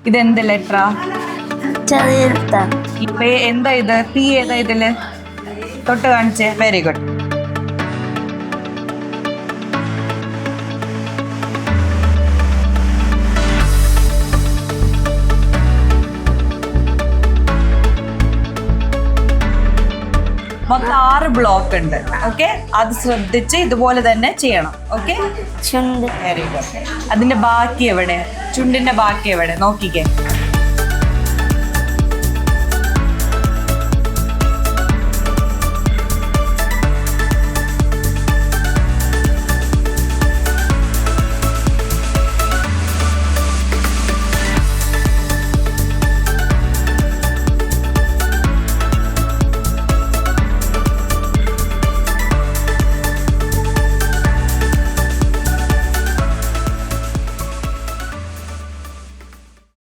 ഇതെന്ത് ലെറ്ററാ? ചെറിയ ഇപ്പൊ എന്താ ഇത്? പി ഏതാ ഇതില്? തൊട്ട് കാണിച്ചേ. Very good. മൊത്തം 6 ബ്ലോക്ക് ഉണ്ട്. ഓക്കെ, അത് ശ്രദ്ധിച്ച് ഇതുപോലെ തന്നെ ചെയ്യണം. ഓക്കെ, ചുണ്ട്. Very good. അതിന്റെ ബാക്കി എവിടെ? ചുണ്ടിന്റെ ബാക്കി എവിടെ? നോക്കിക്കേ.